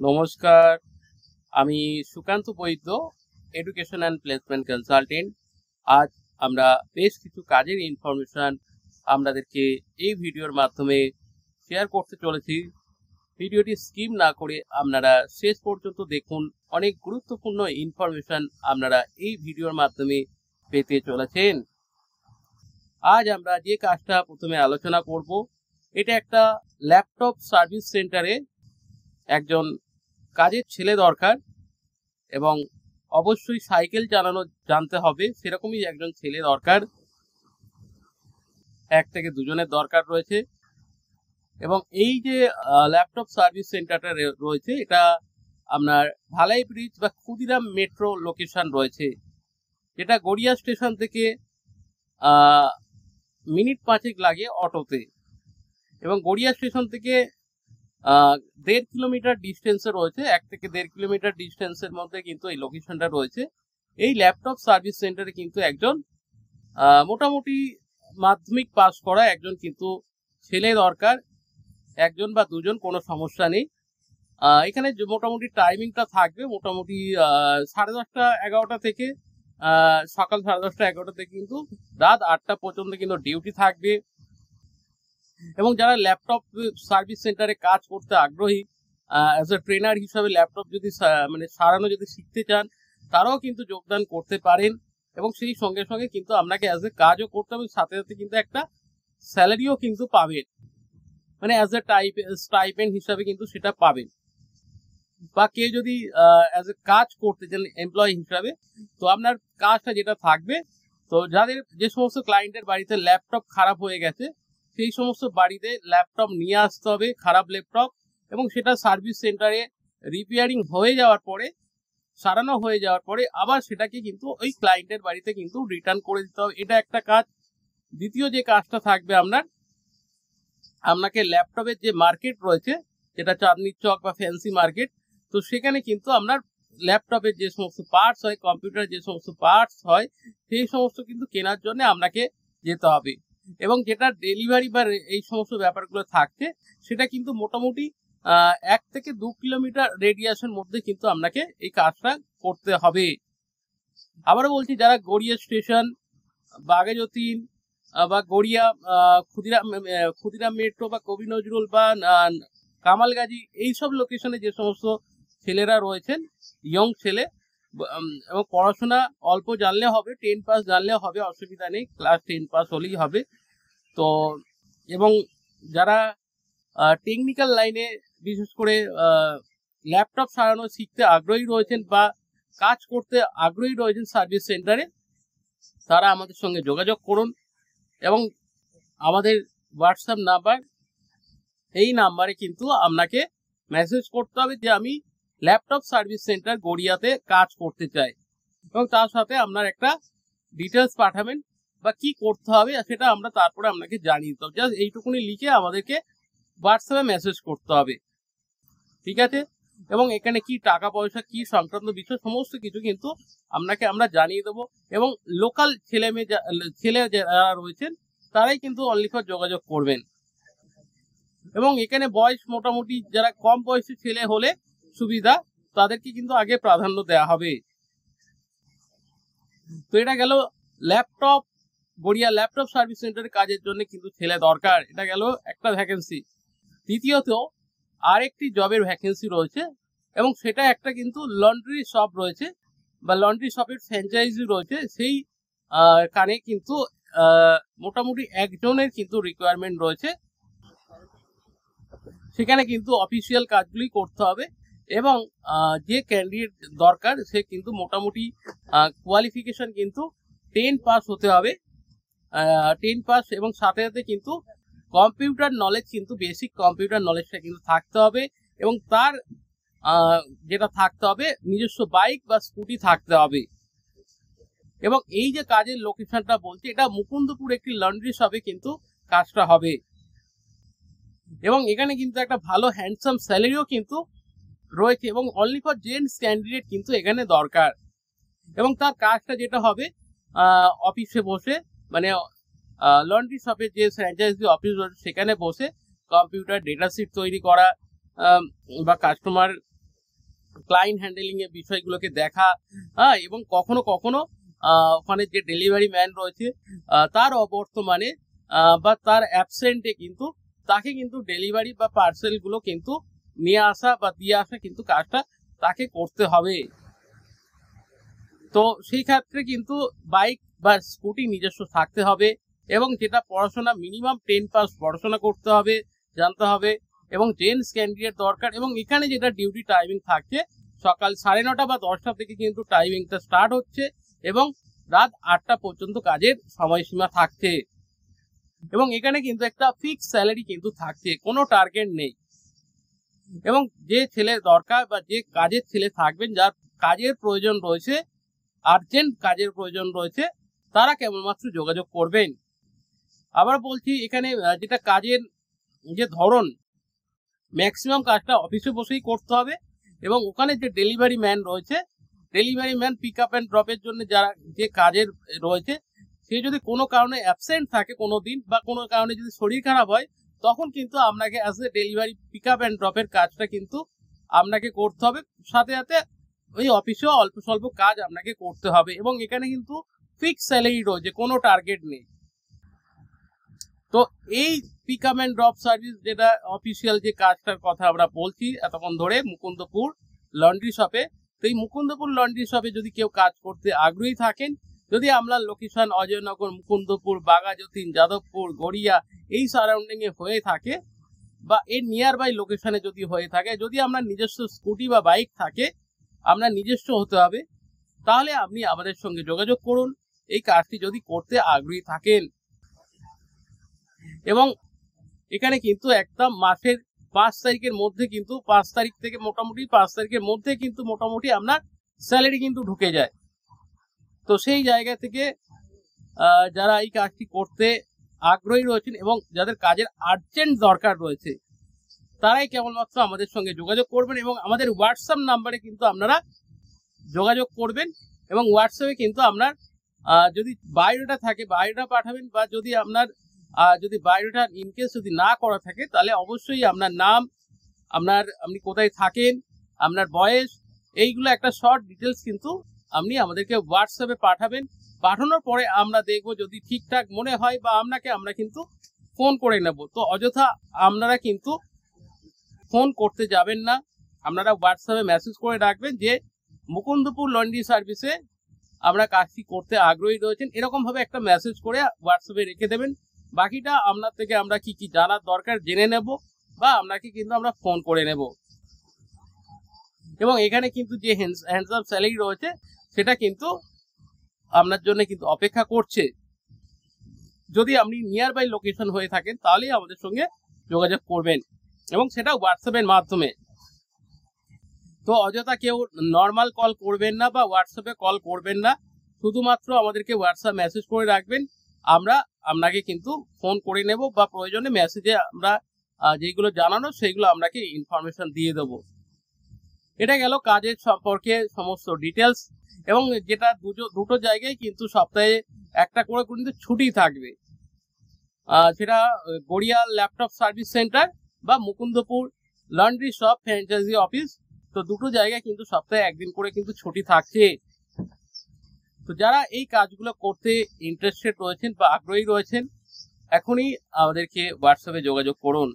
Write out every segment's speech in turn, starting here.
নমস্কার, আমি সুকান্ত বৈদ্য, education and placement consultant. আজ আমরা বেশ কিছু কাজের ইনফরমেশন আপনাদেরকে এই ভিডিওর মাধ্যমে শেয়ার করতে চলেছি। ভিডিওটি স্কিপ না করে আপনারা শেষ পর্যন্ত দেখুন। অনেক গুরুত্বপূর্ণ ইনফরমেশন আপনারা এই ভিডিওর মাধ্যমে পেতে চলেছেন। আজ আমরা যে কাজটা প্রথমে আলোচনা করব, এটা একটা ল্যাপটপ সার্ভিস সেন্টারে একজন কাজের ছেলে দরকার এবং অবশ্যই সাইকেল চালানো জানতে হবে, সেরকমই একজন ছেলে দরকার। 1 থেকে 2 জনের দরকার রয়েছে। এবং এই যে ল্যাপটপ সার্ভিস সেন্টারটা রয়েছে, এটা আপনার ভালাই ব্রিজ বা ক্ষুদিরাম মেট্রো লোকেশন রয়েছে, যেটা গড়িয়া স্টেশন থেকে মিনিট 5 লাগে অটোতে। এবং গড়িয়া স্টেশন থেকে 1.5 কিলোমিটার ডিস্টেন্সে রয়েছে, 1 থেকে 1.5 কিলোমিটার ডিস্টেন্সের মধ্যে কিন্তু এই লোকেশনটা রয়েছে। এই ল্যাপটপ সার্ভিস সেন্টারে কিন্তু একজন মোটামুটি মাধ্যমিক পাস করা একজন কিন্তু ছেলে দরকার, 1 জন বা 2 জন, কোনো সমস্যা নেই। এখানে মোটামুটি টাইমিংটা থাকবে মোটামুটি 10:30 11টা থেকে সকাল 10:30 11টা থেকে কিন্তু রাত 8টা পর্যন্ত কিন্তু ডিউটি থাকবে। এবং যারা ল্যাপটপ সার্ভিস সেন্টারে কাজ করতে আগ্রহী, অ্যাজ এ ট্রেনার হিসাবে ল্যাপটপ যদি সারানো যদি শিখতে চান, তারাও কিন্তু যোগদান করতে পারেন। এবং সেই সঙ্গে সঙ্গে কিন্তু আপনাকে অ্যাজ এ কাজও করতে হবে, সাথে সাথে কিন্তু একটা স্যালারিও কিন্তু পাবেন, মানে অ্যাজ এ স্টাইপেন্ড হিসাবে কিন্তু সেটা পাবেন। বা কেউ যদি অ্যাজ এ কাজ করতে চান এমপ্লয়ি হিসাবে, তো আপনার কাজটা যেটা থাকবে, তো যাদের যে সমস্ত ক্লায়েন্টের বাড়িতে ল্যাপটপ খারাপ হয়ে গেছে, সেই সমস্ত বাড়িতে ল্যাপটপ নিয়ে আসতে হবে, খারাপ ল্যাপটপ, এবং সেটা সার্ভিস সেন্টারে রিপেয়ারিং হয়ে যাওয়ার পরে, সারানো হয়ে যাওয়ার পরে আবার সেটাকে কিন্তু ওই ক্লায়েন্টের বাড়িতে কিন্তু রিটার্ন করে দিতে হবে। এটা একটা কাজ। দ্বিতীয় যে কাজটা থাকবে আপনাকে ল্যাপটপের যে মার্কেট রয়েছে, যেটা চাঁদনি চক বা ফ্যান্সি মার্কেট, তো সেখানে কিন্তু আপনার ল্যাপটপের যে সমস্ত পার্টস হয়, কম্পিউটার যে সমস্ত পার্টস হয়, সেই সমস্ত কিন্তু কেনার জন্য আপনাকে যেতে হবে। এবং যেটা ডেলিভারি বা এই সমস্ত ব্যাপারগুলো থাকছে, সেটা কিন্তু মোটামুটি 1 থেকে 2 কিলোমিটার রেডিয়াসের মধ্যে কিন্তু আপনাকে এই কাজটা করতে হবে। আবারও বলছি, যারা গড়িয়া স্টেশন, বাঘাযতীন বা গড়িয়া ক্ষুদিরাম মেট্রো বা কবি নজরুল বা কামালগাজী, এইসব লোকেশনে যে সমস্ত ছেলেরা রয়েছেন, ইয়ং ছেলে, এবং পড়াশোনা অল্প জানলে হবে, 10 পাস জানলে হবে, অসুবিধা নেই, ক্লাস 10 পাস হলেই হবে। তো এবং যারা টেকনিক্যাল লাইনে বিশেষ করে ল্যাপটপ সারানো শিখতে আগ্রহী রয়েছেন বা কাজ করতে আগ্রহী রয়েছেন সার্ভিস সেন্টারে, তারা আমাদের সঙ্গে যোগাযোগ করুন। এবং আমাদের হোয়াটসঅ্যাপ নাম্বার, এই নাম্বারে কিন্তু আপনাকে মেসেজ করতে হবে যে আমি ল্যাপটপ সার্ভিস সেন্টার গড়িয়াতে কাজ করতে চাই, এবং তার সাথে আপনার একটা ডিটেলস পাঠাবেন বা কি করতে হবে সেটা আমরা তারপরে আপনাকে জানিয়ে দিতে হবে। জাস্ট এইটুকুনি লিখে আমাদেরকে হোয়াটসঅ্যাপে মেসেজ করতে হবে, ঠিক আছে? এবং এখানে কি টাকা পয়সা কি সংক্রান্ত বিষয় সমস্ত কিছু কিন্তু আপনাকে আমরা জানিয়ে দেবো। এবং লোকাল ছেলে যারা রয়েছেন, তারাই কিন্তু অনলি ফর যোগাযোগ করবেন। এবং এখানে বয়স মোটামুটি যারা কম বয়সী ছেলে হলে সুবিধা, তাদেরকে কিন্তু আগে প্রাধান্য দেওয়া হবে। তো এটা গেল ল্যাপটপ, গড়িয়া ল্যাপটপ সার্ভিস সেন্টারের কাজের জন্য কিন্তু ছেলে দরকার, এটা গেল একটা ভ্যাকেন্সি। দ্বিতীয়ত আরেকটি জবের ভ্যাকেন্সি রয়েছে, এবং সেটা একটা কিন্তু লন্ড্রি শপ রয়েছে বা লন্ড্রি শপের ফ্র্যাঞ্চাইজি রয়েছে। সেই কানে কিন্তু মোটামুটি 1 জনের কিন্তু রিকোয়ারমেন্ট রয়েছে। সেখানে কিন্তু অফিসিয়াল কাজগুলি করতে হবে, এবং যে ক্যান্ডিডেট দরকার সে কিন্তু মোটামুটি কোয়ালিফিকেশন কিন্তু 10 পাস হতে হবে, 10 পাস, এবং সাথে সাথে কিন্তু কম্পিউটার নলেজ, কিন্তু বেসিক কম্পিউটার নলেজটা কিন্তু থাকতে হবে। এবং তার যেটা থাকতে হবে, নিজস্ব বাইক বা স্কুটি থাকতে হবে। এবং এই যে কাজের লোকেশনটা বলছি, এটা মুকুন্দপুর একটি লন্ড্রি শপে কিন্তু কাজটা হবে। এবং এখানে কিন্তু একটা ভালো হ্যান্ডসাম স্যালারিও কিন্তু রয়েছে, এবং অনলি ফর জেন্টস ক্যান্ডিডেট কিন্তু এখানে দরকার। এবং তার কাজটা যেটা হবে, অফিসে বসে, মানে লন্ড্রি শপের যে ফ্র্যাঞ্চাইজি অফিস রয়েছে সেখানে বসে কম্পিউটার ডেটা শিট তৈরি করা, বা কাস্টমার ক্লায়েন্ট হ্যান্ডেলিং এর বিষয়গুলোকে দেখা, এবং কখনো কখনো ওখানে যে ডেলিভারি ম্যান রয়েছে তার অবর্তমানে বা তার অ্যাবসেন্টে কিন্তু তাকে কিন্তু ডেলিভারি বা পার্সেল গুলো কিন্তু নিয়ে আসা বা দিয়ে আসা কিন্তু কাজটা তাকে করতে হবে। তো সেই ক্ষেত্রে কিন্তু বাইক বা স্কুটি নিজস্ব থাকতে হবে, এবং যেটা পড়াশোনা মিনিমাম 10 পাস পড়াশোনা করতে হবে, জানতে হবে, এবং জেন্টস ক্যান্ডিডেট দরকার। এবং এখানে যেটা ডিউটি টাইমিং থাকছে সকাল 9:30 বা 10টা থেকে কিন্তু টাইমিংটা স্টার্ট হচ্ছে, এবং রাত 8টা পর্যন্ত কাজের সময়সীমা থাকছে। এবং এখানে কিন্তু একটা ফিক্স স্যালারি কিন্তু থাকছে, কোনো টার্গেট নেই। এবং যে ছেলে দরকার বা যে কাজের ছেলে থাকবেন, যার কাজের প্রয়োজন রয়েছে, আর্জেন্ট কাজের প্রয়োজন রয়েছে, তারা কেবলমাত্র যোগাযোগ করবেন। আবার বলছি, এখানে যেটা কাজের যে ধরন, ম্যাক্সিমাম কাজটা অফিসে বসেই করতে হবে, এবং ওখানে যে ডেলিভারি ম্যান রয়েছে, delivery man pick up and ড্রপের জন্য যারা যে কাজের রয়েছে, সে যদি কোনো কারণে অ্যাবসেন্ট থাকে কোনো দিন, বা কোনো কারণে যদি শরীর খারাপ হয়, তখন কিন্তু আপনাকে as a delivery pick up and ড্রপের কাজটা কিন্তু আপনাকে করতে হবে। সাথে সাথে ওই অফিসেও অল্প স্বল্প কাজ আপনাকে করতে হবে, এবং এখানে কিন্তু ফিক্স স্যালারি রয়েছে, কোনো টার্গেট নেই। তো এই pick up and drop service, যেটা অফিসিয়াল যে কাজটার কথা আমরা বলছি এতক্ষণ ধরে, মুকুন্দপুর লন্ড্রি শপে। তো এই মুকুন্দপুর লন্ড্রি শপে যদি কেউ কাজ করতে আগ্রহী থাকেন, যদি আপনার লোকেশন অজয়নগর, মুকুন্দপুর, বাঘাযতীন, যাদবপুর, গড়িয়া এই সারাউন্ডিং এ হয়ে থাকে, বা এর নিয়ার বাই লোকেশনে যদি হয়ে থাকে, যদি আপনার নিজস্ব স্কুটি বা বাইক থাকে, আপনার নিজস্ব হতে হবে, তাহলে আপনি আমাদের সঙ্গে যোগাযোগ করুন এই কাজটি যদি করতে আগ্রহী থাকেন। এবং এখানে কিন্তু একদম মাসের 5 তারিখের মধ্যে কিন্তু 5 তারিখ থেকে মোটামুটি 5 তারিখের মধ্যে কিন্তু মোটামুটি আপনার স্যালারি কিন্তু ঢুকে যায়। তো সেই জায়গা থেকে যারা এই কাজটি করতে আগ্রহী রয়েছেন এবং যাদের কাজের আর্জেন্ট দরকার রয়েছে, তারাই কেবলমাত্র আমাদের সঙ্গে যোগাযোগ করবেন, এবং আমাদের হোয়াটসঅ্যাপ নাম্বারে কিন্তু আপনারা যোগাযোগ করবেন। এবং হোয়াটসঅ্যাপে কিন্তু আপনার যদি বায়োডাটা থাকে বায়োডাটা পাঠাবেন, বা যদি আপনার যদি বায়োডাটা ইনকেস যদি না করা থাকে, তাহলে অবশ্যই আপনার নাম, আপনি কোথায় থাকেন, আপনার বয়স, এইগুলো একটা শর্ট ডিটেলস কিন্তু আপনি আমাদেরকে হোয়াটসঅ্যাপে পাঠাবেন। পাঠানোর পরে আমরা দেখব, যদি ঠিকঠাক মনে হয় বা আমরা কিন্তু ফোন করে নেব। তো অযথা আপনারা কিন্তু ফোন করতে যাবেন না, আপনারা হোয়াটসঅ্যাপে মেসেজ করে রাখবেন যে মুকুন্দপুর লন্ড্রি সার্ভিসে আমরা কাজটি করতে আগ্রহী রয়েছেন, এরকম ভাবে একটা মেসেজ করে হোয়াটসঅ্যাপে রেখে দেবেন। বাকিটা আপনার থেকে আমরা কি কি জানার দরকার জেনে নেব, বা আপনাকে কিন্তু আমরা ফোন করে নেব। এবং এখানে কিন্তু যে হ্যান্ডসাম স্যালারি রয়েছে, সেটা কিন্তু আপনার জন্য কিন্তু অপেক্ষা করছে। যদি আপনি নিয়ার বাই লোকেশন হয়ে থাকেন, তাহলেই আমাদের সঙ্গে যোগাযোগ করবেন, এবং সেটা হোয়াটসঅ্যাপের মাধ্যমে। তো অযথা কেউ নর্মাল কল করবেন না বা হোয়াটসঅ্যাপে কল করবেন না, শুধুমাত্র আমাদেরকে হোয়াটসঅ্যাপ মেসেজ করে রাখবেন, আমরা আপনাকে কিন্তু ফোন করে নেব, বা প্রয়োজনে মেসেজে আমরা যেগুলো জানানো সেইগুলো আপনাকে ইনফরমেশন দিয়ে দেবো। এটা গেল কাজের সম্পর্কে সমস্ত ডিটেলস। এবং যেটা দুটো জায়গায় কিন্তু সপ্তাহে একটা করে কিন্তু ছুটি থাকবে, সেটা গড়িয়া ল্যাপটপ সার্ভিস সেন্টার বা Mukundapur laundry shop franchise office. তো দুটো জায়গায় কিন্তু সপ্তাহে একদিন করে কিন্তু ছুটি থাকছে। তো যারা এই কাজগুলো করতে ইন্টারেস্টেড রয়েছেন বা আগ্রহী রয়েছেন, এখনই আমাদেরকে হোয়াটসঅ্যাপে যোগাযোগ করুন।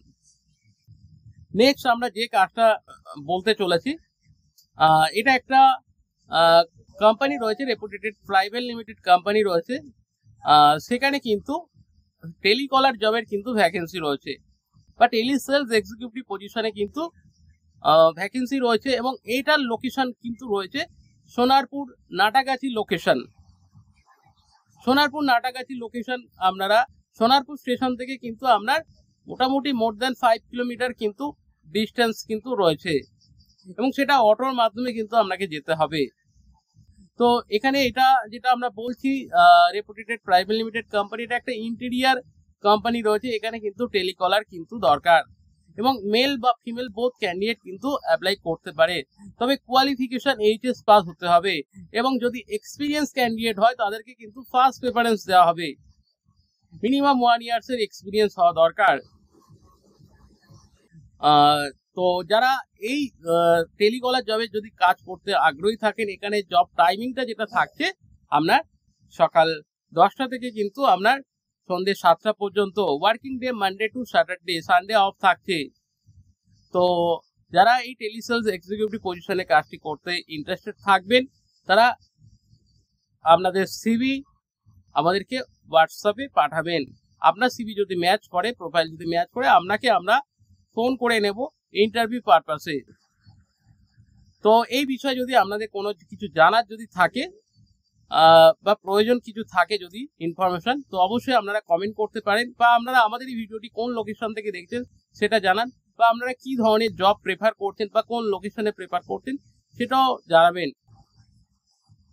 নেক্সট আমরা যে কাজটা বলতে চলেছি, এটা একটা কোম্পানি রয়েছে, রেপুটেড প্রাইভেট লিমিটেড কোম্পানি রয়েছে, সেখানে কিন্তু টেলিকলার জবের কিন্তু ভ্যাকেন্সি রয়েছে, বা টেলিসেলস এক্সিকিউটিভ পজিশনে কিন্তু ভ্যাকেন্সি রয়েছে। এবং এইটার লোকেশন কিন্তু রয়েছে সোনারপুর নাটাগাছি লোকেশন। সোনারপুর নাটাগাছি লোকেশন, আপনারা সোনারপুর স্টেশন থেকে কিন্তু আপনার মোটামুটি মোর দ্যান 5 কিলোমিটার কিন্তু ডিস্টেন্স কিন্তু রয়েছে, এবং সেটা অটোর মাধ্যমে কিন্তু আপনাকে যেতে হবে। তো এখানে এটা যেটা আমরা বলছি, রেপুটেড প্রাইভেট লিমিটেড কোম্পানি, এটা একটা ইন্টেরিয়ার কোম্পানি রয়েছে, এখানে কিন্তু টেলিকলার কিন্তু দরকার, এবং মেল বা ফিমেল বোথ ক্যান্ডিডেট কিন্তু অ্যাপ্লাই করতে পারে। তবে কোয়ালিফিকেশন এইচএস পাস হতে হবে, এবং যদি এক্সপিরিয়েন্স ক্যান্ডিডেট হয় তাদেরকে কিন্তু ফার্স্ট প্রেফারেন্স দেওয়া হবে। মিনিমাম 1 ইয়ার্স এর এক্সপিরিয়েন্স হওয়া দরকার। তো যারা এই টেলিকলার জবে যদি কাজ করতে আগ্রহী থাকেন, এখানে জব টাইমিংটা যেটা থাকছে আপনার সকাল 10টা থেকে কিন্তু আপনার সন্ধ্যে 7টা পর্যন্ত, working day Monday to Saturday, Sunday of থাকছে। তো যারা এই টেলিসেলস এক্সিকিউটিভ পজিশনে কাজটি করতে ইন্টারেস্টেড থাকবেন, তারা আপনাদের সিভি আমাদেরকে হোয়াটসঅ্যাপে পাঠাবেন। আপনার সিভি যদি ম্যাচ করে, প্রোফাইল যদি ম্যাচ করে, আপনাকে আমরা ফোন করে নেব ইন্টারভিউ পারপাসে। তো এই বিষয়ে যদি আপনাদের কোনো কিছু জানার যদি থাকে বা প্রয়োজন কিছু থাকে যদি ইনফরমেশন, তো অবশ্যই আপনারা কমেন্ট করতে পারেন, বা আপনারা আমাদের এই ভিডিওটি কোন লোকেশন থেকে দেখছেন সেটা জানান, বা আপনারা কি ধরনের জব প্রেফার করছেন বা কোন লোকেশনে প্রেফার করছেন সেটাও জানাবেন।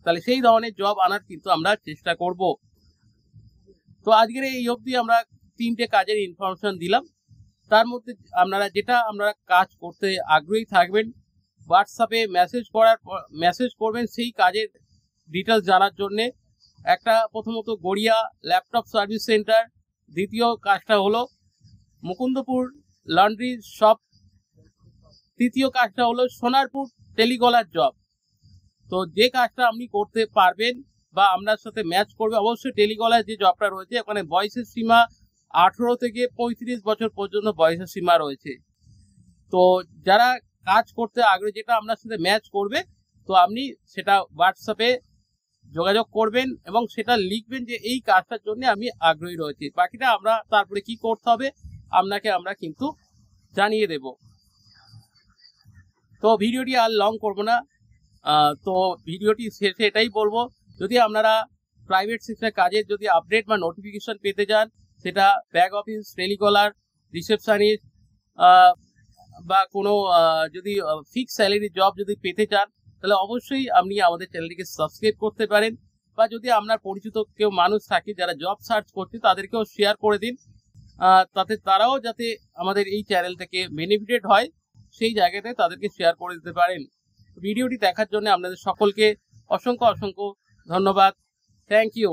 তাহলে সেই ধরনের জব আনার কিন্তু আমরা চেষ্টা করব। তো আজকের এই অবধি আমরা 3টে কাজের ইনফরমেশন দিলাম। তার মধ্যে আপনারা কাজ করতে আগ্রহী থাকবেন, হোয়াটসঅ্যাপে মেসেজ করবেন সেই কাজের ডিটেলস জানার জন্যে। একটা প্রথমত গড়িয়া ল্যাপটপ সার্ভিস সেন্টার, দ্বিতীয় কাজটা হলো মুকুন্দপুর লন্ড্রি শপ, তৃতীয় কাজটা হলো সোনারপুর টেলিকলার জব। তো যে কাজটা আপনি করতে পারবেন বা আপনার সাথে ম্যাচ করবে, অবশ্যই টেলিকলার যে জবটা রয়েছে ওখানে বয়সের সীমা 18 থেকে 35 বছর পর্যন্ত বয়সের সীমা রয়েছে। তো যারা কাজ করতে আগ্রহী, যেটা আপনার সাথে ম্যাচ করবে, তো আপনি সেটা হোয়াটসঅ্যাপে যোগাযোগ করবেন এবং সেটা লিখবেন যে এই কাজটার জন্য আমি আগ্রহী রয়েছি। বাকিটা আমরা তারপরে কি করতে হবে আপনাকে আমরা কিন্তু জানিয়ে দেব। তো ভিডিওটি আর লং করব না। তো ভিডিওটি শেষে এটাই বলবো, যদি আপনারা প্রাইভেট সেক্টরের কাজের যদি আপডেট বা নোটিফিকেশন পেতে চান, সেটা ব্যাক অফিস, টেলিকলার, রিসেপশনিস্ট বা কোনো যদি ফিক্স স্যালারি জব যদি পেতে চান, তাহলে অবশ্যই আপনি আমাদের চ্যানেলটিকে সাবস্ক্রাইব করতে পারেন, বা যদি আপনার পরিচিত কেউ মানুষ থাকে যারা জব সার্চ করছে তাদেরকেও শেয়ার করে দিন, তাতে তারাও যাতে আমাদের এই চ্যানেল থেকে বেনিফিটেড হয় সেই জায়গাতে তাদেরকে শেয়ার করে দিতে পারেন। ভিডিওটি দেখার জন্য আপনাদের সকলকে অসংখ্য ধন্যবাদ। Thank you.